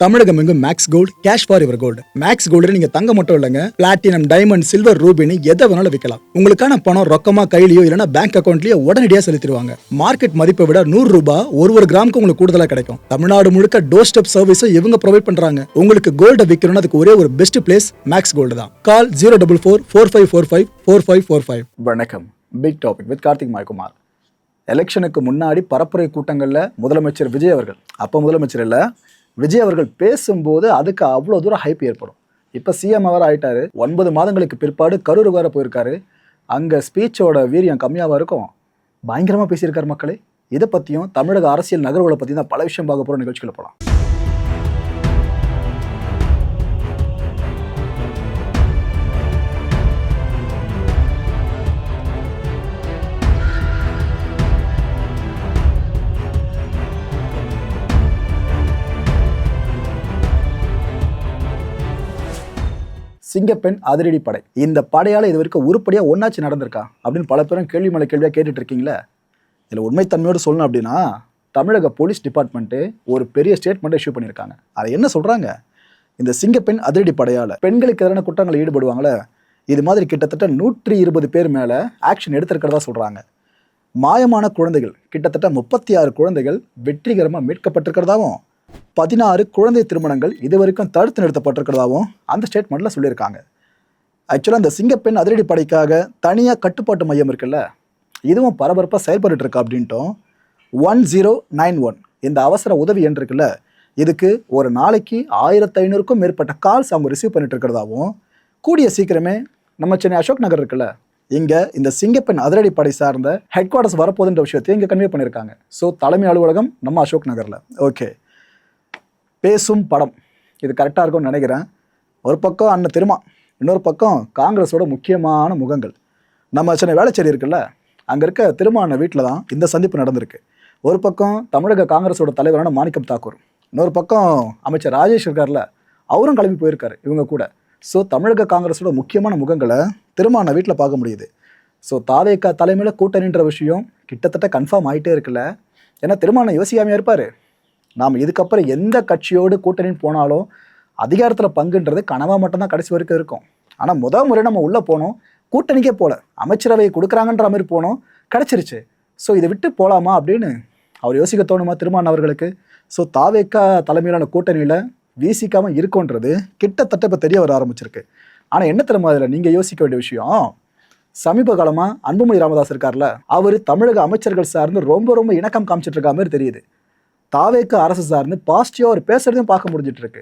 தமிழகம் எங்கும் Max Gold cash for your gold. Max Gold நீங்க தங்க மட்டும் இல்லைங்க, பிளாட்டினம், டைமண்ட், சில்வர், ரூபினி எதை வேணாலும் விற்கலாம். உங்களுக்கான பணம் ரொக்கமா கையிலயோ இல்லைன்னா பேங்க் அக்கௌண்ட்லயோ உடனடியாக செலுத்திடுவாங்க. மார்க்கெட் மதிப்பை விட ₹100 ஒரு கிராமுக்கு உங்களுக்கு கூடுதலாக கிடைக்கும். தமிழ்நாடு முழுக்க டோர் ஸ்டெப் சர்வீஸும் இவங்க ப்ரொவைட் பண்றாங்க. உங்களுக்கு கோல்ட விற்கணும்னு அதுக்கு ஒரே ஒரு பெஸ்ட் பிளேஸ் மேக்ஸ் கோல்டு தான். கால் 04445454545. வணக்கம். Big topic with Karthik Mayakumar. எலெக்ஷனுக்கு முன்னாடி பரப்புரை கூட்டங்களில் முதலமைச்சர் விஜய் அவர்கள், அப்போ முதலமைச்சர் இல்லை, விஜய் அவர்கள் பேசும்போது அதுக்கு அவ்வளோ தூரம் ஹைப் ஏற்படும். இப்போ சிஎம் அவர் ஆயிட்டாரு. 9 மாதங்களுக்கு பிற்பாடு கரூர் வேற போயிருக்காரு. அங்கே ஸ்பீச்சோட வீரியம் கம்மியாக இருக்கும். பயங்கரமாக பேசியிருக்காரு மக்களே. இதை பற்றியும் தமிழக அரசியல் நகர்வுகளை பற்றி தான் பல விஷயம் பார்க்க போகிற நிகழ்ச்சிகளை போகலாம். சிங்கப்பெண் அதிரடி படை. இந்த படையால் இது வரைக்கும் உருப்படியாக ஒன்னாச்சு நடந்திருக்கா அப்படின்னு பல பேரும் கேள்வி மேலே கேள்வியாக கேட்டுட்டு இருக்கீங்களே. இதில் உண்மைத்தன்மையோடு சொல்லணும் அப்படின்னா, தமிழக போலீஸ் டிபார்ட்மெண்ட்டு ஒரு பெரிய ஸ்டேட்மெண்ட் இஷ்யூ பண்ணியிருக்காங்க. அதை என்ன சொல்கிறாங்க? இந்த சிங்கப்பெண் அதிரடி படையால் பெண்களுக்கு எதிரான குற்றங்களை ஈடுபடுவாங்களே, இது மாதிரி கிட்டத்தட்ட 120 பேர் மேலே ஆக்ஷன் எடுத்திருக்கிறதா சொல்கிறாங்க. மாயமான குழந்தைகள் கிட்டத்தட்ட 36 குழந்தைகள் வெற்றிகரமாக மீட்கப்பட்டிருக்கிறதாவும், 16 குழந்தை திருமணங்கள் இது வரைக்கும் தடுத்து நிறுத்தப்பட்டிருக்கிறதாவும் அந்த ஸ்டேட்மெண்ட்டில் சொல்லியிருக்காங்க. ஆக்சுவலாக அந்த சிங்கப்பெண் அதிரடி படைக்காக தனியாக கட்டுப்பாட்டு மையம் இருக்குல்ல, இதுவும் பரபரப்பாக செயல்பட்டு இருக்கா அப்படின்ட்டும் 1091 இந்த அவசர உதவி எண் இருக்குல்ல, இதுக்கு ஒரு நாளைக்கு 1500க்கும் மேற்பட்ட கால்ஸ் அவங்க ரிசீவ் பண்ணிட்டு இருக்கிறதாவும், கூடிய சீக்கிரமே நம்ம சென்னை அசோக் நகர் இருக்குல்ல, இங்கே இந்த சிங்கப்பெண் அதிரடி படை சார்ந்த ஹெட் குவார்ட்டர்ஸ் வரப்போகுதுன்ற விஷயத்தையும் இங்கே கன்வே பண்ணியிருக்காங்க. ஸோ தலைமை அலுவலகம் நம்ம அசோக் நகரில். ஓகே, பேசும் படம் இது கரெக்டாக இருக்கும்னு நினைக்கிறேன். ஒரு பக்கம் அண்ணன் திருமா, இன்னொரு பக்கம் காங்கிரஸோட முக்கியமான முகங்கள். நம்ம சென்னை வேளச்சேரி இருக்குல்ல, அங்கே இருக்க திருமான வீட்டில் தான் இந்த சந்திப்பு நடந்திருக்கு. ஒரு பக்கம் தமிழக காங்கிரஸோட தலைவரான மாணிக்கம் தாக்கூர், இன்னொரு பக்கம் அமைச்சர் ராஜேஷ் இருக்கார்ல, அவரும் கிளம்பி போயிருக்காரு இவங்க கூட. ஸோ தமிழக காங்கிரஸோட முக்கியமான முகங்களை திருமான வீட்டில் பார்க்க முடியுது. ஸோ தாவேகா தலைமையில் கூட்டணின்ற விஷயம் கிட்டத்தட்ட கன்ஃபார்ம் ஆகிட்டே இருக்குல்ல. ஏன்னா திருமான யோசிக்காமையாக இருப்பார். நாம் இதுக்கப்புறம் எந்த கட்சியோடு கூட்டணின்னு போனாலும் அதிகாரத்தில் பங்குன்றது கனவாக மட்டும்தான் கடைசி வரைக்கும் இருக்கும். ஆனால் முறை நம்ம உள்ளே போனோம், கூட்டணிக்கே போகல, அமைச்சரவையை கொடுக்குறாங்கன்ற மாதிரி போனோம், கிடச்சிருச்சு. ஸோ இதை விட்டு போகலாமா அப்படின்னு அவர் யோசிக்க தோணுமா திருமான் அவர்களுக்கு? ஸோ தாவேகா தலைமையிலான கூட்டணியில் வீசிக்காமல் இருக்குன்றது கிட்டத்தட்ட இப்போ தெரிய வர ஆரம்பிச்சிருக்கு. ஆனால் என்ன தெரியுமா அதில் நீங்கள் யோசிக்க வேண்டிய விஷயம், சமீப காலமாக அன்புமணி ராமதாஸ் இருக்கார்ல, அவர் தமிழக அமைச்சர்கள் சார்ந்து ரொம்ப இணக்கம் காமிச்சிட்டு இருக்க மாதிரி தெரியுது. தாவேக்கு அரசு சார்ந்து பாசிட்டிவாக ஒரு பேசுறதையும் பார்க்க முடிஞ்சிட்டு இருக்கு.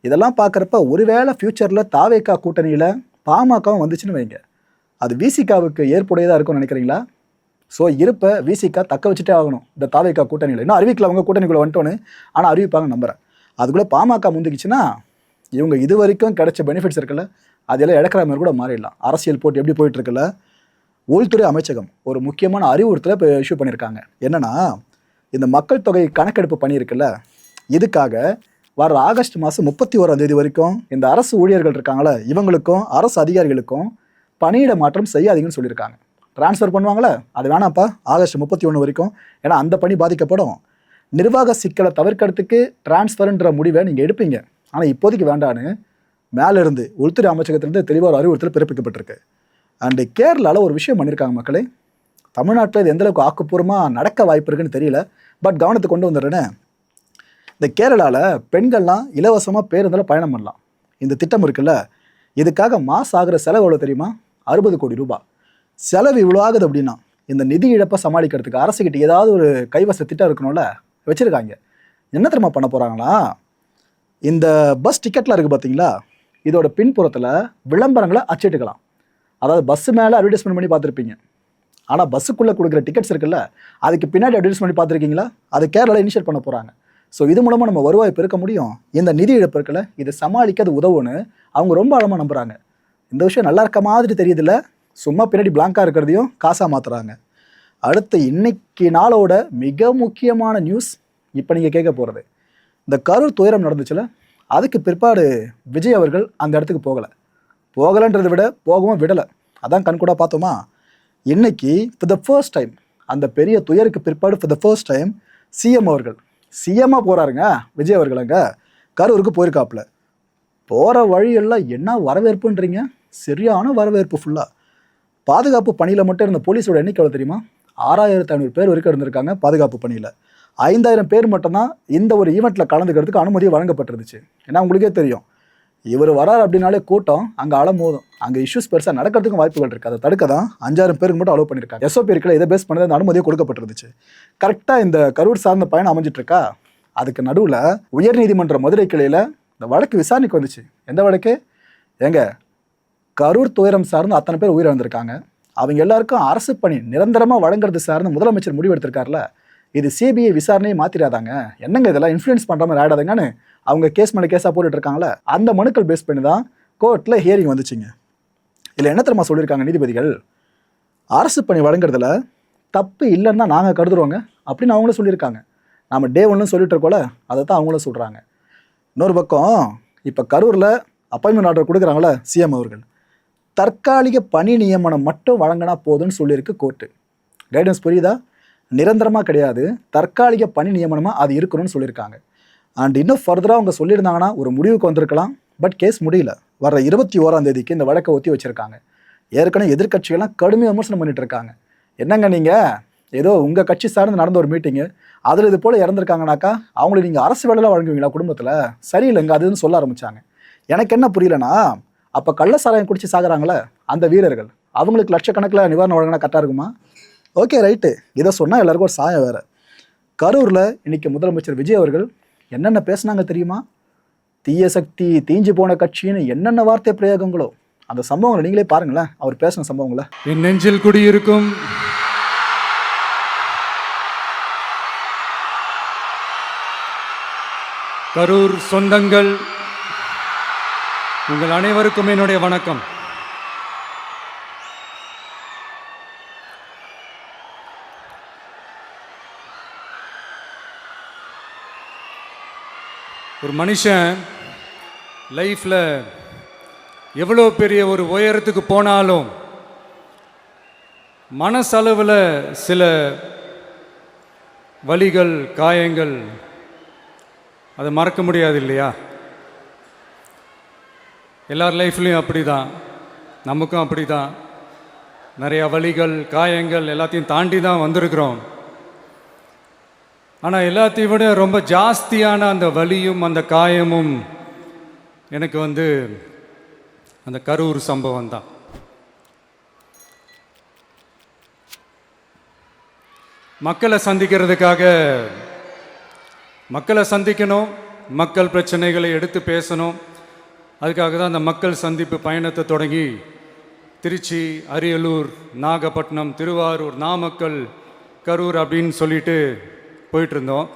இதெல்லாம் பார்க்குறப்ப ஒருவேளை ஃபியூச்சரில் தாவேக்கா கூட்டணியில் பாமகவும் வந்துச்சுன்னு வைங்க, அது விசிகாவுக்கு ஏற்புடையதாக இருக்கும்னு நினைக்கிறீங்களா? ஸோ இருப்ப விசிகா தக்க வச்சுட்டே ஆகணும் இந்த தாவேக்கா கூட்டணியில். இன்னும் அறிவிக்கல அவங்க கூட்டணிக்குள்ளே வந்துட்டோன்னு, ஆனால் அறிவிப்பாங்க நம்புகிறேன். அதுக்குள்ளே பாமக முந்திக்குச்சுன்னா இவங்க இது வரைக்கும் கிடைச்ச பெனிஃபிட்ஸ் இருக்குல்ல, அதெல்லாம் இழக்கிற மாதிரி கூட மாறிடலாம். அரசியல் போட்டு எப்படி போயிட்டு இருக்குல்ல. உள்துறை அமைச்சகம் ஒரு முக்கியமான அறிவுறுத்தலை இப்போ இஷ்யூ பண்ணியிருக்காங்க. என்னன்னா, இந்த மக்கள் தொகை கணக்கெடுப்பு பண்ணியிருக்குல்ல, இதுக்காக வர ஆகஸ்ட் மாதம் 31 வரைக்கும் இந்த அரசு ஊழியர்கள் இருக்காங்களே, இவங்களுக்கும் அரசு அதிகாரிகளுக்கும் பணியிட மாற்றம் செய்யாதீங்கன்னு சொல்லியிருக்காங்க. ட்ரான்ஸ்ஃபர் பண்ணுவாங்களே, அது வேணாம்ப்பா ஆகஸ்ட் 31 வரைக்கும், ஏன்னா அந்த பணி பாதிக்கப்படும். நிர்வாக சிக்கலை தவிர்க்கிறதுக்கு ட்ரான்ஸ்ஃபர்ன்ற முடிவை நீங்கள் எடுப்பீங்க, ஆனால் இப்போதைக்கு வேண்டான்னு மேலேருந்து உள்துறை அமைச்சகத்திலிருந்து தெளிவாக ஒரு அறிவுறுத்தல் பிறப்பிக்கப்பட்டிருக்கு. அண்டு கேரளாவில் ஒரு விஷயம் பண்ணியிருக்காங்க மக்களே. தமிழ்நாட்டில் இது எந்தளவுக்கு ஆக்கப்பூர்வமாக நடக்க வாய்ப்பு இருக்குன்னு தெரியல, பட் கவனத்துக்கு கொண்டு வந்துடுறேன்னு. இந்த கேரளாவில் பெண்கள்லாம் இலவசமாக பேருந்தில் பயணம் பண்ணலாம். இந்த திட்டம் இருக்குல்ல, இதுக்காக மாதம் ஆகிற செலவு எவ்வளோ தெரியுமா? 60 கோடி ரூபாய் செலவு. இவ்வளோ ஆகுது அப்படின்னா இந்த நிதி இழப்பை சமாளிக்கிறதுக்கு அரசுக்கிட்ட ஏதாவது ஒரு கைவச திட்டம் இருக்கணும்ல, வச்சுருக்காங்க. என்ன தெரியுமா பண்ண போகிறாங்களா? இந்த பஸ் டிக்கெட்லாம் இருக்குது பார்த்தீங்களா, இதோட பின்புறத்தில் விளம்பரங்களை அச்சிட்டுக்கலாம். அதாவது பஸ்ஸு மேலே அட்வர்டைஸ்மெண்ட் பண்ணி பார்த்துருப்பீங்க, ஆனால் பஸ்ஸுக்குள்ளே கொடுக்குற டிக்கெட்ஸ் இருக்குல்ல, அதுக்கு பின்னாடி அட்வர்டைஸ் பண்ணி பார்த்துருக்கீங்களா? அது கேரளாவில் இனிஷியேட் பண்ண போகிறாங்க. ஸோ இது மூலமாக நம்ம வருவாய் பெருக்க முடியும். இந்த நிதி இழப்பு இருக்குல்ல, இதை சமாளிக்க அது உதவுன்னு அவங்க ரொம்ப ஆழமாக நம்புகிறாங்க. இந்த விஷயம் நல்லா இருக்க மாதிரி தெரியுதுல்ல, சும்மா பின்னாடி பிளாங்காக இருக்கிறதையும் காசாக மாற்றுறாங்க. அடுத்து இன்னைக்கு நாளோட மிக முக்கியமான நியூஸ் இப்போ நீங்கள் கேட்க போகிறது, இந்த கரூர் துயரம் நடந்துச்சுல, அதுக்கு பிற்பாடு விஜய் அவர்கள் அந்த இடத்துக்கு போகலைன்றதை விட போகவும் விடலை. அதான் கண்கூட பார்த்தோமா. இன்னைக்கு ஃபார் த ஃபர்ஸ்ட் டைம் அந்த பெரிய துயருக்கு பிற்பாடு for the first time CM அவர்கள் சிஎம்மாக போகிறாருங்க விஜய் அவர்கள். அங்கே கரூருக்கு போயிருக்காப்புல. போகிற வழியெல்லாம் என்ன வரவேற்புன்றீங்க, சரியான வரவேற்பு. ஃபுல்லாக பாதுகாப்பு பணியில் மட்டும் இருந்த போலீஸோட எண்ணிக்கை எவ்வளோ தெரியுமா? 6500 பேர் வரைக்கும் இருந்திருக்காங்க பாதுகாப்பு பணியில். 5000 பேர் மட்டும்தான் இந்த ஒரு ஈவெண்ட்டில் கலந்துக்கிறதுக்கு அனுமதி வழங்கப்பட்டிருந்துச்சு. ஏன்னா உங்களுக்கே தெரியும், இவர் வரார் அப்படின்னாலே கூட்டம் அங்கே அலமோதும், அங்கே இஷ்யூஸ் பெருசாக நடக்கிறதுக்கும் வாய்ப்புகள் இருக்குது. அதை தடுக்க தான் 5000 பேருக்கு மட்டும் அலோவ் பண்ணியிருக்காங்க. எஸ்ஓபி இருக்கிற இதை பேஸ் பண்ணி அந்த அனுமதியை கொடுக்கப்பட்டிருந்துச்சு. கரெக்டாக இந்த கரூர் சார்ந்த பயணம் அமைஞ்சிட்டு இருக்கா. அதுக்கு நடுவில் உயர்நீதிமன்ற மதுரை கிளையில் இந்த வழக்கு விசாரணைக்கு வந்துச்சு. எந்த வழக்கு? எங்க கரூர் துயரம் சார்ந்து அத்தனை பேர் உயிரிழந்திருக்காங்க. அவங்க எல்லாருக்கும் அரசு பணி நிரந்தரமாக வழங்குறது சார்ந்து முதலமைச்சர் முடிவு எடுத்திருக்காருல. இது சிபிஐ விசாரணையை மாற்றிடாதாங்க, என்னங்க இதெல்லாம் இன்ஃப்ளூயன்ஸ் பண்ணுற மாதிரி ஆயிடாதுங்கன்னு அவங்க கேஸ் மேலே கேஸாக போட்டுட்டு இருக்காங்களே. அந்த மனுக்கள் பேஸ் பண்ணி தான் கோர்ட்டில் ஹியரிங் வந்துச்சுங்க. இதில் என்ன தெரியுமா சொல்லியிருக்காங்க நீதிபதிகள்? அரசு பணி வழங்குறதுல தப்பு இல்லைன்னு தான் நாங்கள் கருதுறோங்க அப்படின்னு அவங்களும் சொல்லியிருக்காங்க. நம்ம டே ஒன்னு சொல்லிட்டு இருக்கோல, அதை தான் அவங்களும் சொல்கிறாங்க. இன்னொரு பக்கம் இப்போ கரூரில் அப்பாயின்மெண்ட் ஆர்டர் கொடுக்குறாங்களே சிஎம் அவர்கள், தற்காலிக பணி நியமனம் மட்டும் வழங்கினா போதும்னு சொல்லியிருக்கு கோர்ட்டு. கைடன்ஸ் புரியுதா? நிரந்தரமாக கிடையாது, தற்காலிக பணி நியமனமாக அது இருக்கணும்னு சொல்லியிருக்காங்க. அண்ட் இன்னும் ஃபர்தராக அவங்க சொல்லியிருந்தாங்கன்னா ஒரு முடிவுக்கு வந்திருக்கலாம். பட் கேஸ் முடியல. வர 21ஆம் தேதிக்கு இந்த வழக்கை ஒத்தி வச்சுருக்காங்க. ஏற்கனவே எதிர்கட்சிகள்லாம் கடுமையாக விமர்சனம் பண்ணிட்டு இருக்காங்க. என்னங்க நீங்கள் ஏதோ உங்கள் கட்சி சார்ந்து நடந்த ஒரு மீட்டிங்கு, அதில் இது போல் இறந்துருக்காங்கனாக்கா அவங்களை நீங்கள் அரசு வேலைலாம் வழங்குவீங்களா குடும்பத்தில்? சரியில்லைங்க அதுன்னு சொல்ல ஆரம்பித்தாங்க. எனக்கு என்ன புரியலன்னா, அப்போ கள்ள சாராயம் குடிச்சு சாகுறாங்களே அந்த வீரர்கள், அவங்களுக்கு லட்சக்கணக்கில் நிவாரணம் வழங்கினா கரெக்டாக இருக்குமா? ஓகே ரைட்டு, இதை சொன்னால் எல்லாருக்கும் ஒரு சாயம் வேறு. கரூரில் இன்னைக்கு முதலமைச்சர் விஜய் அவர்கள் என்னென்ன பேசுனாங்க தெரியுமா? தீய சக்தி, தீஞ்சு போன கட்சின்னு என்னென்ன வார்த்தை பிரயோகங்களோ. அந்த சம்பவங்களை நீங்களே பாருங்களேன், அவர் பேசின சம்பவங்களை. என் நெஞ்சில் குடியிருக்கும் கரூர் சொந்தங்கள், உங்கள் அனைவருக்கும் என்னுடைய வணக்கம். ஒரு மனுஷன் லைஃப்பில் எவ்வளோ பெரிய ஒரு உயரத்துக்கு போனாலும் மனசளவில் சில வலிகள், காயங்கள், அதை மறக்க முடியாது இல்லையா? எல்லார் லைஃப்லையும் அப்படி தான், நமக்கும் அப்படி தான். நிறையா வலிகள், காயங்கள் எல்லாத்தையும் தாண்டி தான் வந்திருக்கிறோம். ஆனால் எல்லாத்தையும் விட ரொம்ப ஜாஸ்தியான அந்த வலியும் அந்த காயமும் எனக்கு அந்த கரூர் சம்பவம் தான். மக்களை சந்திக்கணும், மக்கள் பிரச்சனைகளை எடுத்து பேசணும். அதுக்காக தான் அந்த மக்கள் சந்திப்பு பயணத்தை தொடங்கி திருச்சி, அரியலூர், நாகப்பட்டினம், திருவாரூர், நாமக்கல், கரூர் அப்படின்னு சொல்லிட்டு போயிட்டுருந்தோம்.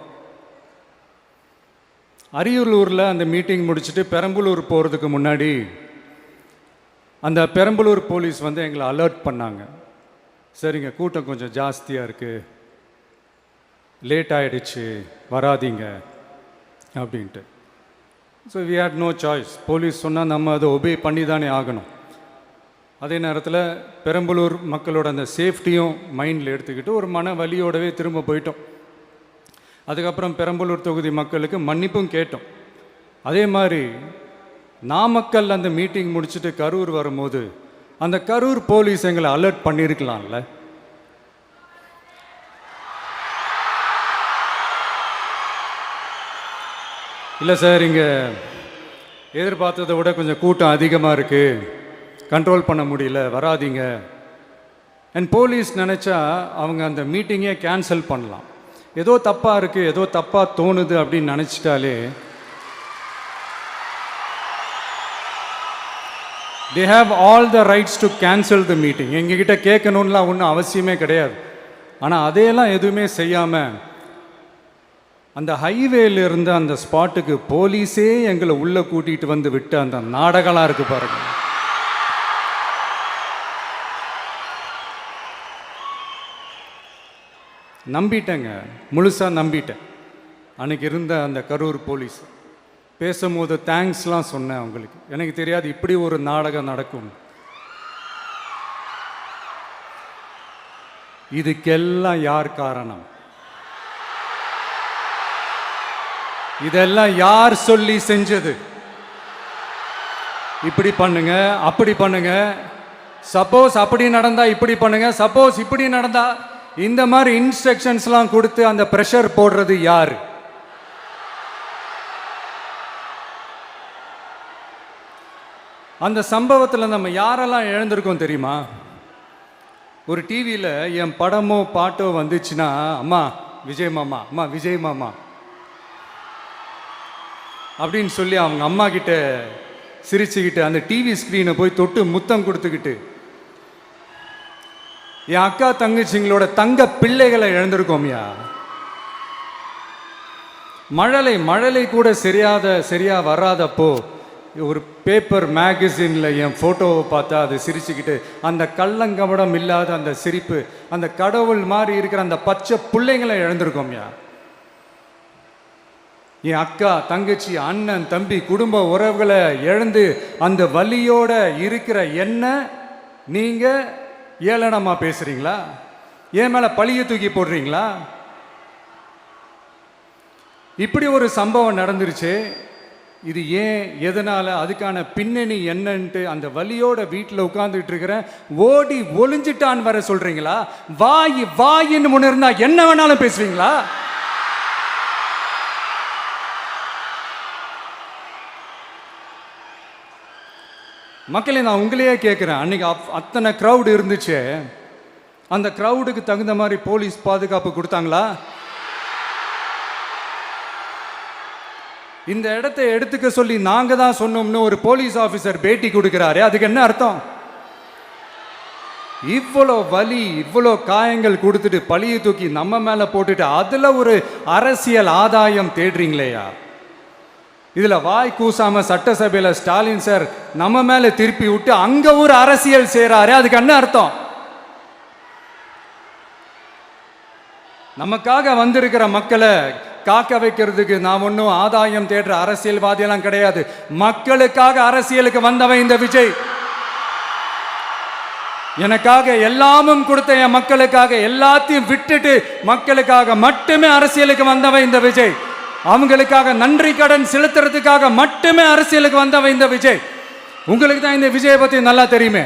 அரியலூரில் அந்த மீட்டிங் முடிச்சுட்டு பெரம்பலூர் போகிறதுக்கு முன்னாடி அந்த பெரம்பலூர் போலீஸ் எங்களை அலர்ட் பண்ணாங்க. சரிங்க, கூட்டம் கொஞ்சம் ஜாஸ்தியாக இருக்குது, லேட் ஆகிடுச்சு, வராதிங்க அப்படின்ட்டு. So we had no choice. Police சொன்னால் நம்ம அதை ஒபே பண்ணி தானே ஆகணும். அதே நேரத்தில் பெரம்பலூர் மக்களோட அந்த சேஃப்டியும் மைண்டில் எடுத்துக்கிட்டு ஒரு மன வலியோடவே திரும்ப போயிட்டோம். அதுக்கப்புறம் பெரம்பலூர் தொகுதி மக்களுக்கு மன்னிப்பும் கேட்டோம். அதே மாதிரி நாமக்கல் அந்த மீட்டிங் முடிச்சுட்டு கரூர் வரும்போது அந்த கரூர் போலீஸ் எங்களை அலர்ட் பண்ணியிருக்கலாம்ல. இல்லை சார், இங்கே எதிர்பார்த்ததை விட கொஞ்சம் கூட்டம் அதிகமாக இருக்குது, கண்ட்ரோல் பண்ண முடியல, வராதிங்க. அண்ட் போலீஸ் நினச்சா அவங்க அந்த மீட்டிங்கே கேன்சல் பண்ணலாம். ஏதோ தப்பாக இருக்குது, ஏதோ தப்பாக தோணுது அப்படின்னு நினச்சிட்டாலே they have all the rights to cancel the meeting. எங்ககிட்ட கேட்கணும்லாம் ஒன்றும் அவசியமே கிடையாது. ஆனால் அதையெல்லாம் எதுவுமே செய்யாமல் அந்த ஹைவேல இருந்த அந்த ஸ்பாட்டுக்கு போலீஸே எங்களை உள்ளே கூட்டிகிட்டு வந்து விட்டு அந்த நாடகம்லாம் இருக்குது பாருங்க. நம்பிட்டேங்க, முழுசாக நம்பிட்டேன். அன்றைக்கி இருந்த அந்த கரூர் போலீஸ் பேசும்போது தேங்க்ஸ்லாம் சொன்னேன் அவங்களுக்கு. எனக்கு தெரியாது இப்படி ஒரு நாடகம் நடக்கும். இதுக்கெல்லாம் யார் காரணம்? இதெல்லாம் யார் சொல்லி செஞ்சது? இப்படி பண்ணுங்க, அப்படி பண்ணுங்க, சப்போஸ் அப்படி நடந்தா இப்படி பண்ணுங்க, சப்போஸ் இப்படி நடந்தா இந்த மாதிரி இன்ஸ்ட்ரக்ஷன்ஸ்லாம் கொடுத்து அந்த பிரஷர் போடுறது யார்? அந்த சம்பவத்தில் நம்ம யாரெல்லாம் இழந்திருக்கோம் தெரியுமா? ஒரு டிவியில் என் படமோ பாட்டோ வந்துச்சுன்னா, அம்மா விஜய் மாமா, அம்மா விஜய் மாமா அப்படின்னு சொல்லி அவங்க அம்மா கிட்ட சிரிச்சுக்கிட்டு அந்த டிவி ஸ்க்ரீனை போய் தொட்டு முத்தம் கொடுத்துக்கிட்டு என் அக்கா தங்கச்சிங்களோட தங்க பிள்ளைகளை இழந்திருக்கோம்யா. மழலை கூட சரியா வராதப்போ ஒரு பேப்பர் மேகசினில் என் ஃபோட்டோவை பார்த்தா அது சிரிச்சுக்கிட்டு அந்த கள்ளங்கபடம் இல்லாத அந்த சிரிப்பு, அந்த கடவுள் மாதிரி இருக்கிற அந்த பச்சை பிள்ளைங்களை இழந்திருக்கோம்யா. என் அக்கா தங்கச்சி அண்ணன் தம்பி குடும்ப உறவுகளை இழந்து அந்த வலியோட இருக்கிற என்ன நீங்க ஏளனமா பேசுறீங்களா? என் மேல பழிய தூக்கி போடுறீங்களா? இப்படி ஒரு சம்பவம் நடந்துருச்சு. இது ஏன், எதனால, அதுக்கான பின்னணி என்னன்ட்டு அந்த வலியோட வீட்டில் உட்கார்ந்துட்டு இருக்கிறேன். ஓடி ஒளிஞ்சிட்டான்னு வர சொல்றீங்களா? வாயின்னு முன்ன இருந்தா என்ன வேணாலும் பேசுவீங்களா? மக்களே, நான் உங்களையே கேட்குறேன், அன்னைக்கு அத்தனை க்ரௌடு இருந்துச்சு, அந்த க்ரௌடுக்கு தகுந்த மாதிரி போலீஸ் பாதுகாப்பு கொடுத்தாங்களா? இந்த இடத்தை எடுத்துக்க சொல்லி நாங்க தான் சொன்னோம்னு ஒரு போலீஸ் ஆஃபீஸர் பேட்டி கொடுக்கிறாரு, அதுக்கு என்ன அர்த்தம்? இவ்வளோ வலி, இவ்வளோ காயங்கள் கொடுத்துட்டு பழியை தூக்கி நம்ம மேல போட்டுட்டு அதுல ஒரு அரசியல் ஆதாயம் தேடுறீங்களேயா? இதுல வாய் கூசாம சட்டசபையில ஸ்டாலின் சார் நம்ம மேல திருப்பி விட்டு அங்க ஒரு அரசியல் செய்றாரு, அதுக்கு என்ன அர்த்தம்? நமக்காக வந்திருக்கிற மக்களை காக்க வைக்கிறதுக்கு நான் ஒன்றும் ஆதாயம் தேடுற அரசியல்வாதியெல்லாம் கிடையாது. மக்களுக்காக அரசியலுக்கு வந்தவன் இந்த விஜய். எனக்காக எல்லாமும் கொடுத்த என் மக்களுக்காக எல்லாத்தையும் விட்டுட்டு மக்களுக்காக மட்டுமே அரசியலுக்கு வந்தவன் இந்த விஜய். அவங்களுக்காக நன்றி கடன் செலுத்துறதுக்காக மட்டுமே அரசியலுக்கு வந்தவன் இந்த விஜய். உங்களுக்கு தான் இந்த விஜயை பத்தி நல்லா தெரியுமே.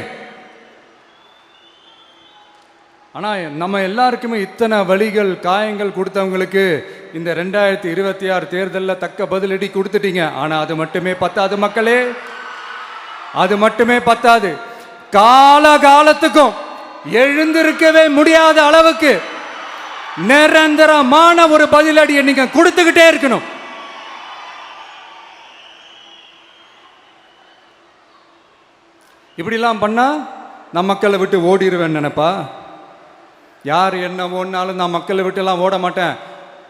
ஆனா நம்ம எல்லாருக்குமே இத்தனை வலிகள் காயங்கள் கொடுத்தவங்களுக்கு இந்த 2026 தேர்தலில் தக்க பதிலடி கொடுத்துட்டீங்க. ஆனா அது மட்டுமே பத்தாது மக்களே, அது மட்டுமே பத்தாது. காலகாலத்துக்கும் எழுந்திருக்கவே முடியாத அளவுக்கு நிரந்தரமான ஒரு பதிலடியை நீங்க கொடுத்துக்கிட்டே இருக்கணும். இப்படிலாம் பண்ணா நான் மக்களை விட்டு ஓடிடுவேன் நினைப்பா? யார் என்ன ஓடினாலும் நான் மக்களை விட்டு எல்லாம் ஓட மாட்டேன்.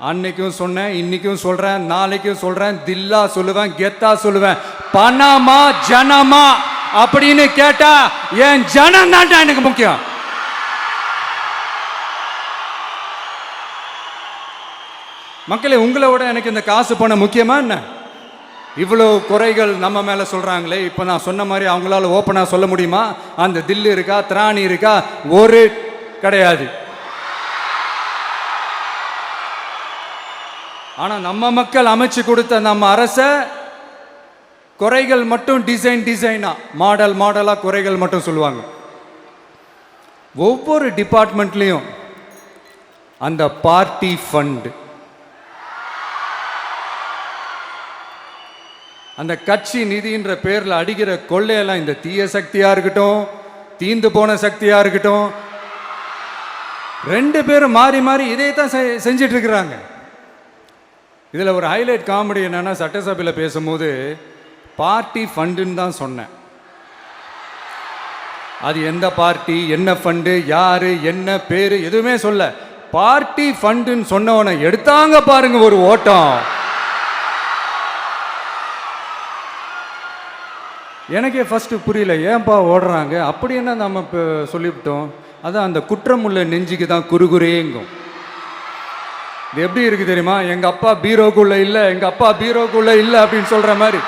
அன்னைக்கும் சொன்னேன், இன்னைக்கும் சொல்றேன், நாளைக்கும் சொல்றேன், தில்லா சொல்லுவேன், கெத்தா சொல்லுவேன். பணமா ஜனமா அப்படின்னு கேட்டா என் ஜனம் தான் எனக்கு முக்கியம். மக்களே, உங்களை விட எனக்கு இந்த காசு பணம் முக்கியமா என்ன? இவ்வளோ குறைகள் நம்ம மேல சொல்றாங்களே, இப்ப நான் சொன்ன மாதிரி அவங்களால ஓப்பனா சொல்ல முடியுமா? அந்த தில்லு இருக்கா, திராணி இருக்கா? ஒரு கிடையாது. ஆனா நம்ம மக்கள் அமைச்சு கொடுத்த நம்ம அரச குறைகள் மட்டும் டிசைனா மாடலா குறைகள் மட்டும் சொல்லுவாங்க. ஒவ்வொரு டிபார்ட்மெண்ட்லயும் அந்த பார்ட்டி ஃபண்ட், அந்த கட்சி நிதின்ற பேர்ல அடிக்கிற கொள்ளையெல்லாம் இந்த தீய சக்தியா இருக்கட்டும், தீந்து போன சக்தியா இருக்கட்டும், ரெண்டு பேரும் மாறி மாறி இதே தான் செஞ்சிட்டு இருக்கிறாங்க. இதுல ஒரு ஹைலைட் காமெடி என்னன்னா, சட்டசபையில் பேசும்போது பார்ட்டி ஃபண்டுன்னு தான் சொன்னேன். அது எந்த பார்ட்டி, என்ன ஃபண்டு, யாரு, என்ன பேரு, எதுவுமே சொல்ல. பார்ட்டி ஃபண்டுன்னு சொன்னவனை எடுத்தாங்க பாருங்க ஒரு ஓட்டம். எனக்கே ஃபர்ஸ்ட் புரியல, ஏன்பா ஓடுறாங்க? அப்படி என்ன நம்ம இப்போ சொல்லிவிட்டோம்? அதான் அந்த குற்றம் உள்ள நெஞ்சுக்கு தான் குறுகுறேங்கும். இது எப்படி இருக்கு தெரியுமா? எங்க அப்பா பீரோக்குள்ள இல்லை, எங்க அப்பா பீரோக்குள்ள இல்லை அப்படின்னு சொல்ற மாதிரி.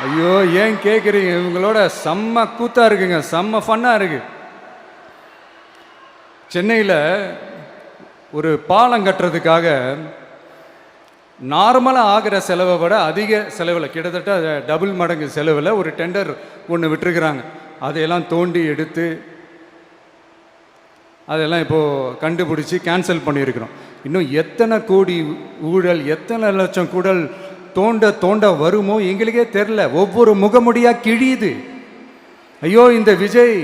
ஐயோ, ஏன் கேட்குறீங்க? இவங்களோட செம்ம கூத்தா இருக்குங்க, செம்ம ஃபன்னா இருக்கு. சென்னையில் ஒரு பாலம் கட்டுறதுக்காக நார்மலாக ஆகிற செலவை விட அதிக செலவில் கிட்டத்தட்ட டபுள் மடங்கு செலவில் ஒரு டெண்டர் ஒன்று விட்டுருக்குறாங்க. அதையெல்லாம் தோண்டி எடுத்து அதெல்லாம் இப்போது கண்டுபிடிச்சி கேன்சல் பண்ணியிருக்கிறோம். இன்னும் எத்தனை கோடி ஊழல், எத்தனை லட்சம் கூடல் தோண்ட தோண்ட வருமோ எங்களுக்கே தெரில. ஒவ்வொரு முகமுடியாக கிழியுது. ஐயோ, இந்த விஜய்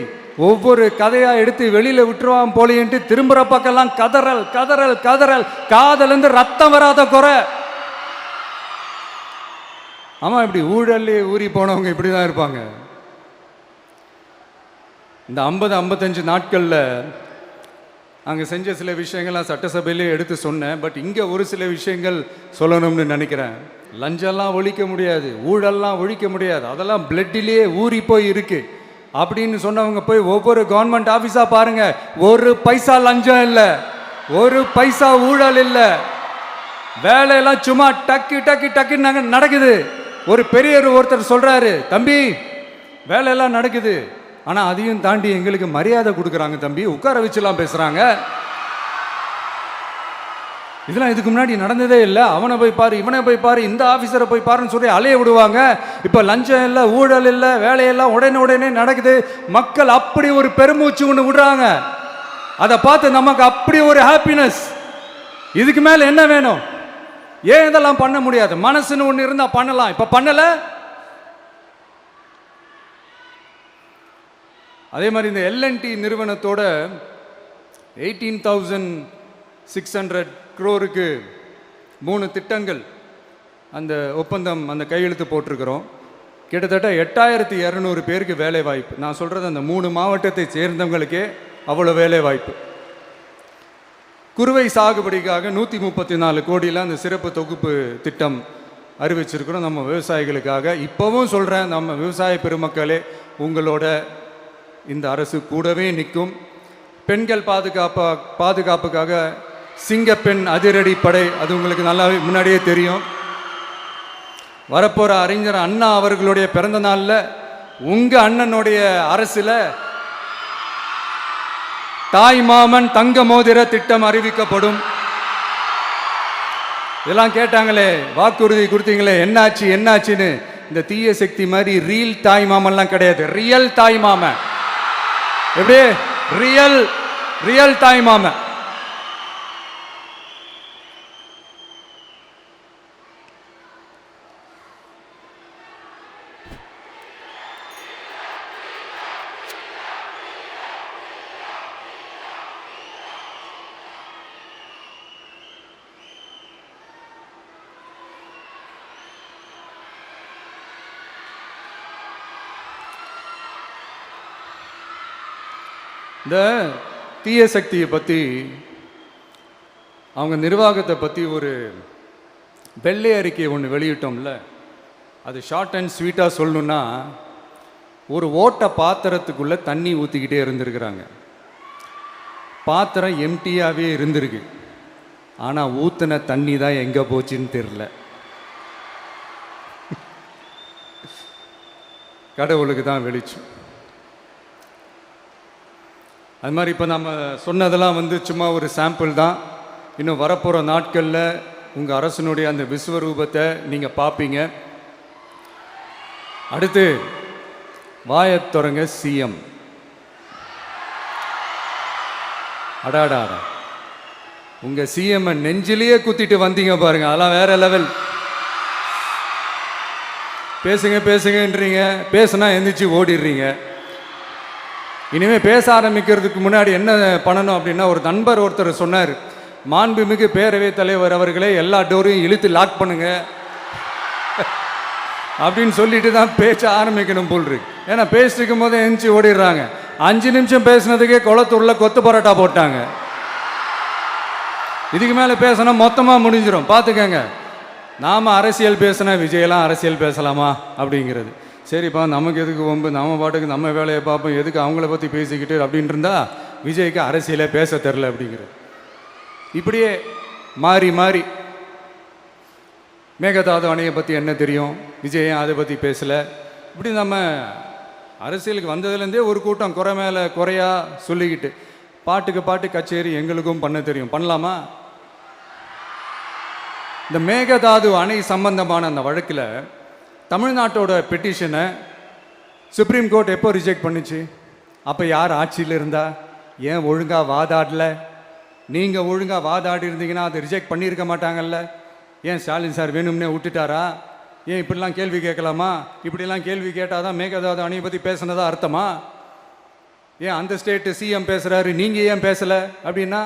ஒவ்வொரு கதையாக எடுத்து வெளியில் விட்டுருவான் போலேன்ட்டு திரும்புகிற பக்கம்லாம் கதறல் கதறல் கதறல், காதலேருந்து ரத்தம் வராத குறை. ஆமாம், இப்படி ஊழல்லே ஊறி போனவங்க இப்படி தான் இருப்பாங்க. இந்த 50-55 நாட்களில் அங்கே செஞ்ச சில விஷயங்கள்லாம் சட்டசபையிலே எடுத்து சொன்னேன். பட் இங்கே ஒரு சில விஷயங்கள் சொல்லணும்னு நினைக்கிறேன். லஞ்சம்லாம் ஒழிக்க முடியாது, ஊழல்லாம் ஒழிக்க முடியாது, அதெல்லாம் பிளட்டிலே ஊறி போய் இருக்கு அப்படின்னு சொன்னவங்க போய் ஒவ்வொரு கவர்மெண்ட் ஆஃபீஸாக பாருங்க. ஒரு பைசா லஞ்சம் இல்லை, ஒரு பைசா ஊழல் இல்லை. வேலையெல்லாம் சும்மா டக்கு டக்கு டக்குன்னு நடக்குது. ஒரு பெரியவர் ஒருத்தர் சொல்றாரு, தம்பி வேலையெல்லாம் நடக்குது, ஆனால் அதையும் தாண்டி எங்களுக்கு மரியாதை கொடுக்குறாங்க தம்பி, உட்கார வச்சுலாம் பேசுகிறாங்க. இதெல்லாம் இதுக்கு முன்னாடி நடந்ததே இல்லை. அவனை போய் பாரு, இவனை போய் பாரு, இந்த ஆஃபீஸரை போய் பாருன்னு சொல்லி அலைய விடுவாங்க. இப்போ லஞ்சம் இல்லை, ஊழல் இல்லை, வேலையெல்லாம் உடனே நடக்குது. மக்கள் அப்படி ஒரு பெருமூச்சு ஒன்று விடுறாங்க. அதை பார்த்து நமக்கு அப்படி ஒரு ஹாப்பினஸ். இதுக்கு மேலே என்ன வேணும்? ஏன் இதெல்லாம் பண்ண முடியாது? மனசுன்னு ஒன்று இருந்தால் பண்ணலாம். இப்போ பண்ணலை. அதே மாதிரி இந்த எல்என்டி நிறுவனத்தோட 18,600 crore 3 திட்டங்கள் அந்த ஒப்பந்தம், அந்த கையெழுத்து போட்டிருக்கிறோம். கிட்டத்தட்ட 8,200 பேருக்கு வேலை வாய்ப்பு. நான் சொல்கிறது அந்த 3 மாவட்டத்தை சேர்ந்தவங்களுக்கே அவ்வளோ வேலை வாய்ப்பு. குறுவை சாகுபடிக்காக 134 கோடியில் அந்த சிறப்பு தொகுப்பு திட்டம் அறிவிச்சிருக்கிறோம் நம்ம விவசாயிகளுக்காக. இப்போவும் சொல்கிறேன், நம்ம விவசாய பெருமக்களே, உங்களோட இந்த அரசு கூடவே நிற்கும். பெண்கள் பாதுகாப்புக்காக சிங்கப்பெண் அதிரடி படை, அது உங்களுக்கு நல்லா முன்னாடியே தெரியும். வரப்போகிற அறிஞர் அண்ணா அவர்களுடைய பிறந்த நாளில் உங்கள் அண்ணனுடைய அரசில் தாய் மாமன் தங்க மோதிர திட்டம் அறிவிக்கப்படும். இதெல்லாம் கேட்டாங்களே, வாக்குறுதி கொடுத்தீங்களே, என்னாச்சுன்னு. இந்த தீய சக்தி மாதிரி ரீல் தாய் மாமன்லாம் கிடையாது, ரியல் தாய் மாமன். எப்படி? ரியல் தாய் மாமன். இந்த தீய சக்தியை பற்றி, அவங்க நிர்வாகத்தை பற்றி ஒரு வெள்ளை அறிக்கையை ஒன்று வெளியிட்டோம்ல, அது ஷார்ட் அண்ட் ஸ்வீட்டாக சொல்லணுன்னா, ஒரு ஓட்டை பாத்திரத்துக்குள்ளே தண்ணி ஊற்றிக்கிட்டே இருந்திருக்கிறாங்க. பாத்திரம் எம்டியாகவே இருந்திருக்கு, ஆனால் ஊற்றின தண்ணி தான் எங்கே போச்சுன்னு தெரில. கடவுளுக்கு தான் வெளிச்சம். அது மாதிரி இப்போ நம்ம சொன்னதெல்லாம் சும்மா ஒரு சாம்பிள் தான். இன்னும் வரப்போகிற நாட்களில் உங்கள் அரசனுடைய அந்த விஸ்வரூபத்தை நீங்கள் பார்ப்பீங்க. அடுத்து வாயத் தொடங்க சிஎம். அடாடா, உங்கள் சிஎம் நெஞ்சிலேயே குத்திட்டு வந்தீங்க பாருங்க, அதெல்லாம் வேற லெவல். பேசுங்கன்றீங்க, பேசுனா எந்திரிச்சு ஓடிடுறீங்க. இனிமேல் பேச ஆரம்பிக்கிறதுக்கு முன்னாடி என்ன பண்ணணும் அப்படின்னா, ஒரு நண்பர் ஒருத்தர் சொன்னார், மாண்புமிகு பேரவைத் தலைவர் அவர்களே, எல்லா டோரையும் இழுத்து லாக் பண்ணுங்க அப்படின்னு சொல்லிட்டு தான் பேச்ச ஆரம்பிக்கணும் போல் இருக்கு. ஏன்னா பேசிட்டு இருக்கும் போதே எந்திரிச்சு ஓடிடுறாங்க. 5 நிமிஷம் பேசினதுக்கே குளத்தூர்ல கொத்து பரோட்டா போட்டாங்க. இதுக்கு மேலே பேசினா மொத்தமாக முடிஞ்சிடும், பார்த்துக்கங்க. நாம் அரசியல் பேசினா விஜயெல்லாம் அரசியல் பேசலாமா அப்படிங்கிறது. சரிப்பா, நமக்கு எதுக்கு வம்பு, நம்ம பாட்டுக்கு நம்ம வேலையை பார்ப்போம், எதுக்கு அவங்கள பற்றி பேசிக்கிட்டு அப்படின்னு இருந்தால் விஜய்க்கு அரசியலே பேச தெரில அப்படிங்கிறது. இப்படியே மாறி மேகதாது அணையை பற்றி என்ன தெரியும், விஜய் அதை பற்றி பேசலை. இப்படி நம்ம அரசியலுக்கு வந்ததுலேருந்தே ஒரு கூட்டம் குறை மேலே குறையா சொல்லிக்கிட்டு, பாட்டுக்கு பாட்டு கச்சேரி எங்களுக்கும் பண்ண தெரியும், பண்ணலாமா? இந்த மேகதாது அணை சம்பந்தமான அந்த வழக்கில் தமிழ்நாட்டோட பெட்டிஷனை சுப்ரீம் கோர்ட் எப்போ ரிஜெக்ட் பண்ணுச்சு? அப்போ யார் ஆட்சியில் இருந்தா? ஏன் ஒழுங்காக வாதாடல? நீங்கள் ஒழுங்காக வாதாடி இருந்தீங்கன்னா அதை ரிஜெக்ட் பண்ணியிருக்க மாட்டாங்கல்ல. ஏன் ஸ்டாலின் சார் வேணும்னே விட்டுட்டாரா? ஏன் இப்படிலாம் கேள்வி கேட்கலாமா? இப்படிலாம் கேள்வி கேட்டால் தான் மேகதாது அணையை பற்றி பேசுனதா அர்த்தமா? ஏன் அந்த ஸ்டேட்டு சிஎம் பேசுகிறாரு, நீங்கள் ஏன் பேசலை? அப்படின்னா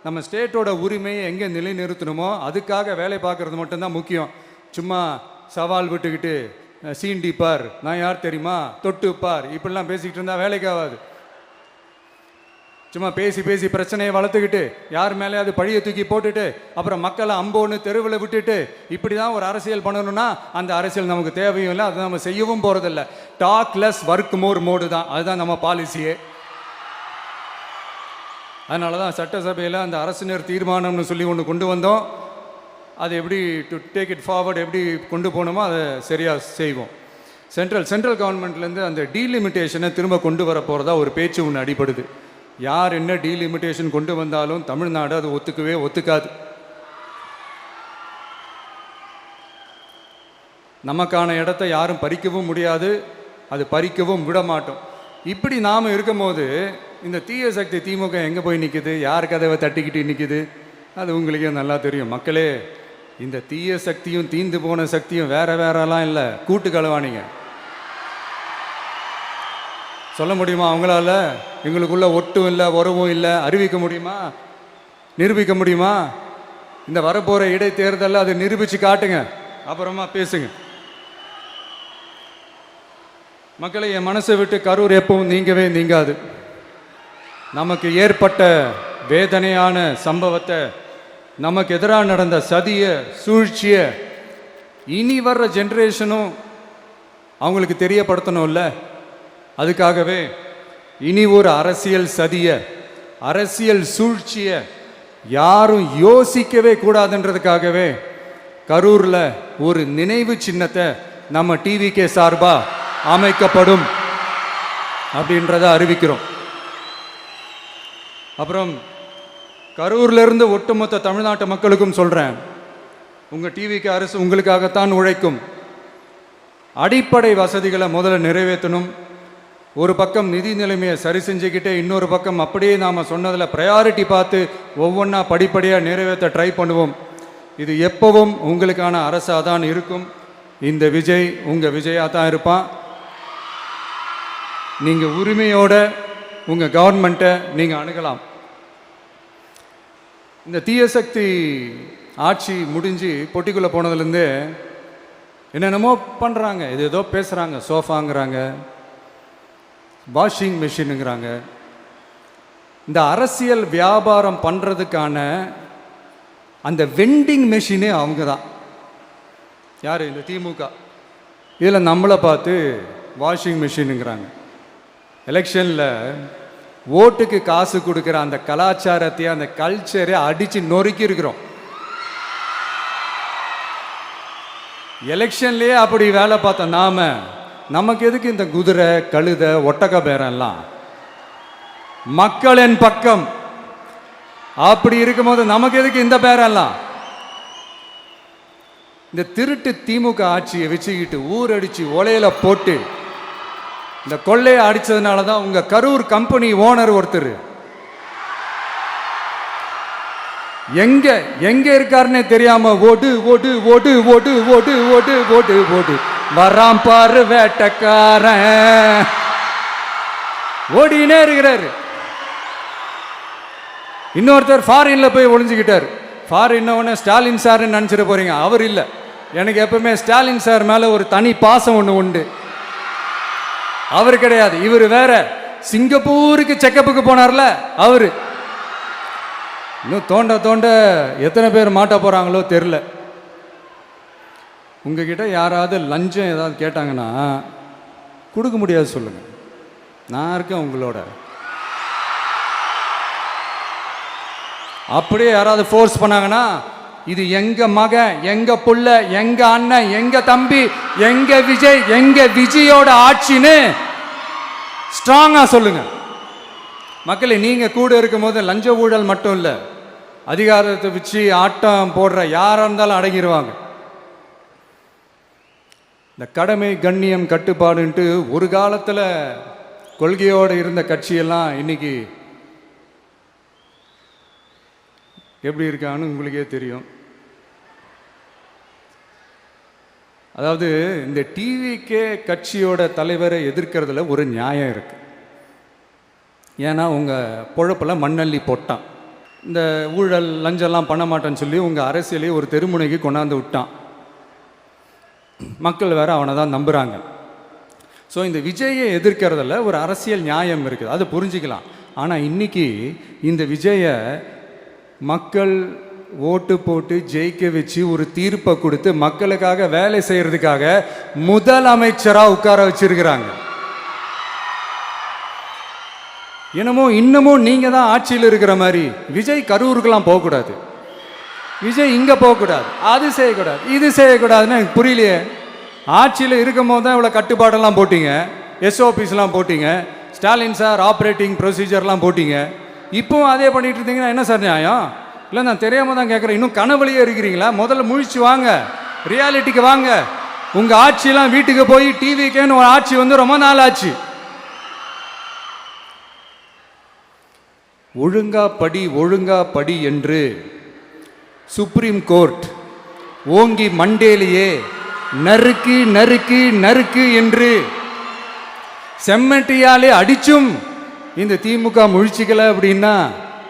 நம்ம ஸ்டேட்டோட உரிமையை எங்கே நிலைநிறுத்தணுமோ அதுக்காக வேலை பார்க்குறது மட்டும்தான் முக்கியம். சும்மா சவால் விட்டுக்கிட்டு சீண்டிப்பார், நான் யார் தெரியுமா, தொட்டுப்பார், இப்படிலாம் பேசிக்கிட்டு இருந்தால் வேலைக்கு ஆகாது. சும்மா பேசி பேசி பிரச்சனையை வளர்த்துக்கிட்டு யார் மேலே அது பழியை தூக்கி போட்டுட்டு அப்புறம் மக்களை அம்போன்னு தெருவில் விட்டுட்டு இப்படி தான் ஒரு அரசியல் பண்ணணும்னா அந்த அரசியல் நமக்கு தேவையும் இல்லை, அதை நம்ம செய்யவும் போகிறதில்ல. Talk less work more mode தான், அதுதான் நம்ம பாலிசியே. அதனால தான் சட்டசபையில் அந்த அரசினர் தீர்மானம்னு சொல்லி ஒன்று கொண்டு வந்தோம். அது எப்படி டு டேக் இட் ஃபார்வர்ட் எப்படி கொண்டு போகணுமோ அதை சரியாக செய்வோம். சென்ட்ரல் கவர்மெண்ட்லேருந்து அந்த டீலிமிட்டேஷனை திரும்ப கொண்டு வர போகிறதா ஒரு பேச்சு ஒன்று அடிபடுது. யார் என்ன டீலிமிட்டேஷன் கொண்டு வந்தாலும் தமிழ்நாடு அது ஒத்துக்காது. நமக்கான இடத்த யாரும் பறிக்கவும் முடியாது, அது பறிக்கவும் விட மாட்டோம். இப்படி நாம் இருக்கும்போது இந்த தீய சக்தி திமுக எங்கே போய் நிற்குது? யார் கதவை தட்டிக்கிட்டு நிற்குது? அது உங்களுக்கே நல்லா தெரியும். மக்களே, இந்த தீய சக்தியும் தீந்து போன சக்தியும் வேறலாம் இல்லை, கூட்டு கலவாணிங்க. சொல்ல முடியுமா அவங்களால? எங்களுக்குள்ள ஒட்டும் இல்லை, உறவும் இல்லை, அறிவிக்க முடியுமா? நிரூபிக்க முடியுமா? இந்த வரப்போகிற இடைத்தேர்தலில் அதை நிரூபித்து காட்டுங்க, அப்புறமா பேசுங்க. மக்களை, என் மனசை விட்டு கரூர் எப்பவும் நீங்காது. நமக்கு ஏற்பட்ட வேதனையான சம்பவத்தை, நமக்கு எதிராக நடந்த சதிய சூழ்ச்சியை இனி வர்ற ஜென்ரேஷனும் அவங்களுக்கு தெரியப்படுத்தணும்ல. அதுக்காகவே இனி ஒரு அரசியல் சதிய, அரசியல் சூழ்ச்சிய யாரும் யோசிக்கவே கூடாதுன்றதுக்காகவே கரூரில் ஒரு நினைவு சின்னத்தை நம்ம டிவிகே சார்பாக அமைக்கப்படும் அப்படின்றத அறிவிக்கிறோம். அப்புறம் கரூர்லேருந்து ஒட்டுமொத்த தமிழ்நாட்டு மக்களுக்கும் சொல்கிறேன், உங்கள் டிவிக்கு அரசு உங்களுக்காகத்தான் உழைக்கும். அடிப்படை வசதிகளை முதல்ல நிறைவேற்றணும். ஒரு பக்கம் நிதி நிலைமையை சரி செஞ்சுக்கிட்டே இன்னொரு பக்கம் அப்படியே நாம் சொன்னதில் ப்ரையாரிட்டி பார்த்து ஒவ்வொன்றா படிப்படியாக நிறைவேற்ற ட்ரை பண்ணுவோம். இது எப்பவும் உங்களுக்கான அரசாக தான் இருக்கும். இந்த விஜய் உங்கள் விஜயாக தான் இருப்பான். நீங்கள் உரிமையோட உங்கள் கவர்மெண்ட்டை நீங்கள் அணுகலாம். இந்த தீயசக்தி ஆட்சி முடிஞ்சு பொட்டிக்குள்ளே போனதுலேருந்து என்னென்னமோ பண்ணுறாங்க, ஏதோ பேசுகிறாங்க. சோஃபாங்கிறாங்க, வாஷிங் மிஷினுங்கிறாங்க. இந்த அரசியல் வியாபாரம் பண்ணுறதுக்கான அந்த வெண்டிங் மெஷினே அவங்க தான். யார்? இந்த திமுக. இதில் நம்மளை பார்த்து வாஷிங் மிஷினுங்கிறாங்க. எலெக்ஷனில் ஓட்டுக்கு காசு கொடுக்குற அந்த கலாச்சாரத்தையும் அந்த கல்ச்சரை அடித்து நொறுக்கி இருக்கிறோம். எலெக்ஷன்லேயே அப்படி வேலை பார்த்தோம். நமக்கு எதுக்கு இந்த குதிரை, கழுதை, ஒட்டக பேரெல்லாம்? மக்களின் பக்கம். அப்படி இருக்கும்போது நமக்கு எதுக்கு இந்த பேரெல்லாம்? இந்த திருட்டு திமுக ஆட்சியை வச்சுக்கிட்டு ஊரடிச்சு ஒலையில போட்டு இந்த கொள்ளையை அடிச்சதுனால தான் உங்க கரூர் கம்பெனி ஓனர் ஒருத்தர் எங்க எங்க இருக்காருன்னே தெரியாம ஓட்டு ஓட்டு ஓட்டு ஓட்டு ஓட்டு ஓட்டு ஓட்டு ஓட்டு வராம் பாரு வேட்டக்காரன் ஓடினே இருக்கிறாரு. இன்னொருத்தர் ஃபாரின்ல போய் ஒளிஞ்சுக்கிட்டார். ஃபாரின் ஸ்டாலின் சார்ன்னு நினைச்சிட போறீங்க. அவர் இல்லை. எனக்கு எப்பவுமே ஸ்டாலின் சார் மேல ஒரு தனி பாசம் ஒன்று உண்டு. அவர் கிடையாது, இவர் வேற. சிங்கப்பூருக்கு செக்கப்புக்கு போனார்ல அவரு. இன்னும் தோண்ட எத்தனை பேர் மாட்ட போறாங்களோ தெரியல. உங்ககிட்ட யாராவது லஞ்சம் ஏதாவது கேட்டாங்கன்னா கொடுக்க முடியாது சொல்லுங்க, நான் இருக்கேன் உங்களோட. அப்படியே யாராவது ஃபோர்ஸ் பண்ணாங்கன்னா இது எங்க மகன், எங்க புள்ள, எங்க அண்ணன், எங்க தம்பி, எங்க விஜய், எங்க விஜயோட ஆட்சின்னு ஸ்ட்ராங்கா சொல்லுங்க. மக்களே, நீங்க கூட இருக்கும் போது லஞ்ச ஊழல் மட்டும் இல்லை, அதிகாரத்தை வச்சு ஆட்டம் போடுற யாராக இருந்தாலும் அடங்கிடுவாங்க. இந்த கடமை கண்ணியம் கட்டுப்பாடுன்ட்டு ஒரு காலத்தில் கொள்கையோடு இருந்த கட்சியெல்லாம் இன்னைக்கு எப்படி இருக்கான்னு உங்களுக்கே தெரியும். அதாவது இந்த டிவிக்கே கட்சியோட தலைவரை எதிர்க்கிறதுல ஒரு நியாயம் இருக்கு. ஏன்னா உங்கள் பொழப்பில் மண்ணள்ளி போட்டான், இந்த ஊழல் லஞ்சம்லாம் பண்ண மாட்டேன்னு சொல்லி உங்கள் அரசியலையே ஒரு தெருமுனைக்கு கொண்டாந்து விட்டான். மக்கள் வேற அவனை தான் நம்புகிறாங்க. ஸோ இந்த விஜயை எதிர்க்கிறதுல ஒரு அரசியல் நியாயம் இருக்குது, அதை புரிஞ்சிக்கலாம். ஆனால் இன்னைக்கு இந்த விஜயை மக்கள் ஓட்டு போட்டு ஜெயிக்க வச்சு ஒரு தீர்ப்பை கொடுத்து மக்களுக்காக வேலை செய்யறதுக்காக முதலமைச்சராக உட்கார வச்சிருக்கிறாங்க. என்னமோ இன்னமும் நீங்கள் தான் ஆட்சியில் இருக்கிற மாதிரி விஜய் கரூருக்கெல்லாம் போகக்கூடாது, விஜய் இங்கே போகக்கூடாது, அது செய்யக்கூடாது, இது செய்யக்கூடாதுன்னு எனக்கு புரியலையே. ஆட்சியில் இருக்கும் போது தான் இவ்வளோ கட்டுப்பாடெல்லாம் போட்டிங்க, எஸ்ஓபிஸ்லாம் போட்டிங்க, ஸ்டாலின் சார் ஆப்ரேட்டிங் ப்ரொசீஜர்லாம் போட்டிங்க. இப்போவும் அதே பண்ணிட்டு இருந்தீங்கன்னா என்ன சார் நியாயம்? இல்லை நான் தெரியாமல் தான் கேட்குறேன், இன்னும் கனவுலையே இருக்கிறீங்களா? முதல்ல முழிச்சு வாங்க, ரியாலிட்டிக்கு வாங்க. உங்கள் ஆட்சியெல்லாம் வீட்டுக்கு போய் டிவிக்கேன்னு ஒரு ஆட்சி வந்து ரொம்ப நாள் ஆச்சு. ஒழுங்கா படி என்று சுப்ரீம் கோர்ட் ஓங்கி மண்டேலியே நறுக்கு நறுக்கு நறுக்கு என்று செம்மட்டியாலே அடிச்சும் இந்த திமுக முழிச்சிக்கல அப்படின்னா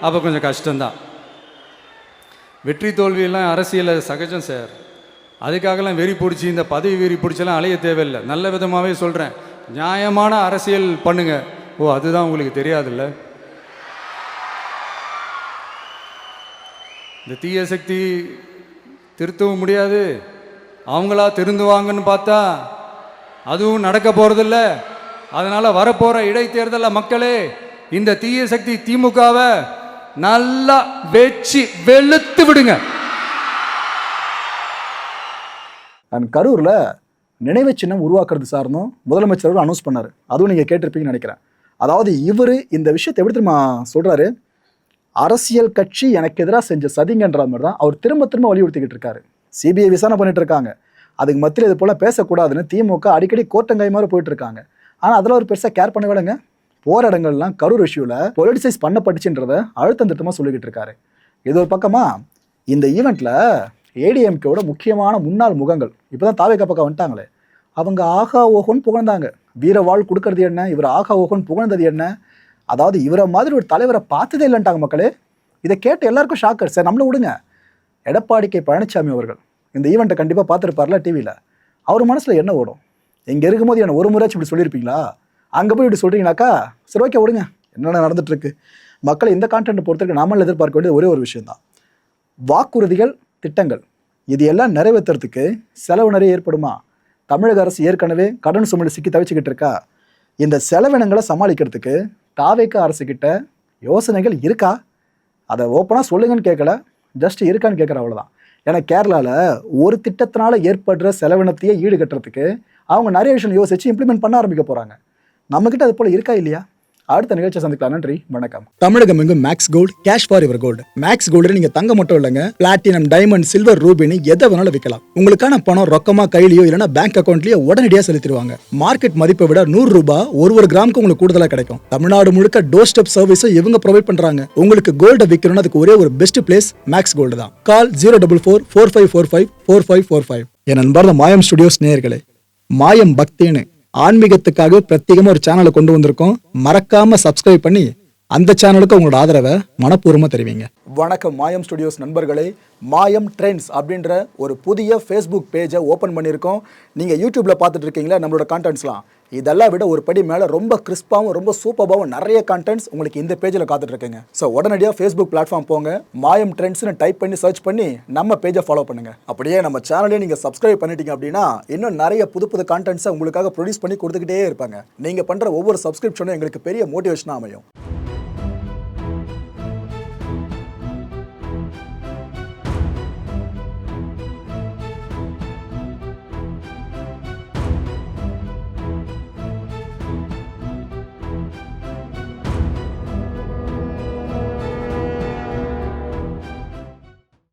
அப்போ கொஞ்சம் கஷ்டம்தான். வெற்றி தோல்வியெல்லாம் அரசியல் சகஜம் சார், அதுக்காகலாம் வெறி பிடிச்சி இந்த பதவி வெறி பிடிச்செல்லாம் அலைய தேவையில்லை. நல்ல விதமாகவே சொல்கிறேன், நியாயமான அரசியல் பண்ணுங்க. ஓ அதுதான் உங்களுக்கு தெரியாதுல்ல? இந்த தீய சக்தி திருத்தவும் முடியாது, அவங்களா திருந்துவாங்கன்னு பார்த்தா அதுவும் நடக்க போகிறதில்ல. அதனால் வரப்போகிற இடைத்தேர்தலில் மக்களே இந்த தீய சக்தி திமுகவை நல்லா வெச்சு வெளுத்து விடுங்க. அண்ட் கரூரில் நினைவு சின்னம் உருவாக்குறது சார்னும் முதலமைச்சர் அனௌன்ஸ் பண்ணார். அதுவும் நீங்கள் கேட்டிருப்பீங்கன்னு நினைக்கிறேன். அதாவது இவர் இந்த விஷயத்தை எப்படி தெரியுமா சொல்கிறாரு? அரசியல் கட்சி எனக்கு எதிராக செஞ்ச சதிங்கன்ற மாதிரி தான் அவர் திரும்ப திரும்ப வலியுறுத்திக்கிட்டு இருக்காரு. சிபிஐ விசாரணை பண்ணிட்டு இருக்காங்க, அதுக்கு மத்தியில் இது போல் பேசக்கூடாதுன்னு திமுக அடிக்கடி கோட்டங்காய் மாதிரி போயிட்டு இருக்காங்க. ஆனால் அதில் ஒரு பெருசாக கேர் பண்ண விடுங்க. போகிற இடங்கள்லாம் கரூர் இஷ்யூவில் பொலிட்டிசைஸ் பண்ணப்பட்டுச்சுன்றத அழுத்தம் திருத்தமாக சொல்லிக்கிட்டு இருக்காரு. இது ஒரு பக்கமாக இந்த ஈவெண்ட்டில் ஏடிஎம்கேவோட முக்கியமான முன்னாள் முகங்கள் இப்போ தான் தாவேகா பக்கம் வந்துட்டாங்களே, அவங்க ஆகா ஓகோன்னு புகழ்ந்தாங்க. வீர வாழ் கொடுக்கறது என்ன, இவர் ஆகா ஓகோன்னு புகழ்ந்தது என்ன? அதாவது இவரை மாதிரி ஒரு தலைவரை பார்த்ததே இல்லைன்ட்டாங்க மக்களே. இதை கேட்டு எல்லாருக்கும் ஷாக்கர். சார் நம்மளை விடுங்க, எடப்பாடி கே பழனிசாமி அவர்கள் இந்த ஈவெண்ட்டை கண்டிப்பாக பார்த்துருப்பார்ல டிவியில். அவர் மனசில் என்ன ஓடும்? இங்கே இருக்கும்போது என்ன ஒரு முறையாச்சும் இப்படி சொல்லியிருப்பீங்களா? அங்கே போய் இப்படி சொல்கிறீங்கனாக்கா சரி ஓகே விடுங்க, என்னென்ன நடந்துட்டுருக்கு. மக்களை இந்த கான்டென்ட்டை பொறுத்தவரைக்கும் நாமல் எதிர்பார்க்க வேண்டியது ஒரே ஒரு விஷயம்தான், வாக்குறுதிகள் திட்டங்கள் இது எல்லாம் நிறைவேற்றுறதுக்கு செலவு நிறைய ஏற்படுமா? தமிழக அரசு ஏற்கனவே கடன் சுமையில் சிக்கி தவிச்சுக்கிட்டு இருக்கா. இந்த செலவினங்களை சமாளிக்கிறதுக்கு தாவேகா அரசுக்கிட்ட யோசனைகள் இருக்கா? அதை ஓப்பனாக சொல்லுங்கன்னு கேட்கல, ஜஸ்ட் இருக்கான்னு கேட்குற அவ்வளோதான். ஏன்னா கேரளாவில் ஒரு திட்டத்தினால ஏற்படுற செலவினத்தையே ஈடுகட்டுறதுக்கு அவங்க நிறைய விஷயம் யோசிச்சு இம்ப்ளிமெண்ட் பண்ண ஆரம்பிக்க போகிறாங்க. நம்மக்கிட்ட அது போல் இருக்கா இல்லையா? அடுத்த நிகழ்ச்சியை சந்திக்கலாம். நன்றி, வணக்கம். தமிழகம் எங்கும் Max Gold, cash for your gold. Max Gold நீங்க தங்க மட்டும் இல்லைங்க, பிளாட்டினம், டைமண்ட், சில்வர், ரூபினி எதை வேணாலும் விற்கலாம். உங்களுக்கான பணம் ரொக்கமா கையிலயோ இல்லைன்னா பேங்க் அக்கௌண்ட்லயோ உடனடியாக செலுத்திடுவாங்க. மார்க்கெட் மதிப்பை விட 100 ரூபாய் ஒரு கிராமுக்கு உங்களுக்கு கூடுதலாக கிடைக்கும். தமிழ்நாடு முழுக்க டோர் ஸ்டெப் சர்வீஸை இவங்க ப்ரொவைட் பண்றாங்க. உங்களுக்கு கோல்டை விற்கணும்னு அதுக்கு ஒரே ஒரு பெஸ்ட் பிளேஸ் மேக்ஸ் கோல்டு தான். கால் 04445454545. என் அன்பார்ந்த மாயம் ஸ்டுடியோஸ் நேயர்களே, மாயம் பக்தின்னு ஆன்மீகத்துக்காக பிரத்யேகமா ஒரு சேனலை கொண்டு வந்திருக்கோம். மறக்காம சப்ஸ்கிரைப் பண்ணி அந்த சேனலுக்கு உங்களோட ஆதரவை மனப்பூர்வமாக தெரிவிங்க. வணக்கம் மாயம் ஸ்டுடியோஸ் நண்பர்களே. மாயம் ட்ரெண்ட்ஸ் அப்படின்ற ஒரு புதிய ஃபேஸ்புக் பேஜை ஓப்பன் பண்ணியிருக்கோம். நீங்கள் யூடியூப்பில் பார்த்துட்டு இருக்கீங்களா நம்மளோட கான்டென்ட்ஸ்லாம், இதெல்லாம் விட ஒரு படி மேலே ரொம்ப கிறிஸ்பாகவும் ரொம்ப சூப்பராகவும் நிறைய கான்டென்ட்ஸ் உங்களுக்கு இந்த பேஜில் காத்துட்ருக்குங்க. ஸோ உடனடியாக ஃபேஸ்புக் பிளாட்ஃபார்ம் போங்க, மாயம் ட்ரெண்ட்ஸ்னு டைப் பண்ணி சர்ச் பண்ணி நம்ம பேஜை ஃபாலோ பண்ணுங்கள். அப்படியே நம்ம சேனலையும் நீங்கள் சப்ஸ்கிரைப் பண்ணிட்டீங்க அப்படின்னா இன்னும் நிறைய புது புது கான்டென்ட்ஸை உங்களுக்காக ப்ரொடியூஸ் பண்ணி கொடுத்துக்கிட்டே இருப்பாங்க. நீங்கள் பண்ணுற ஒவ்வொரு சப்ஸ்கிரிப்ஷனும் எங்களுக்கு பெரிய மோட்டிவேஷனாக அமையும்.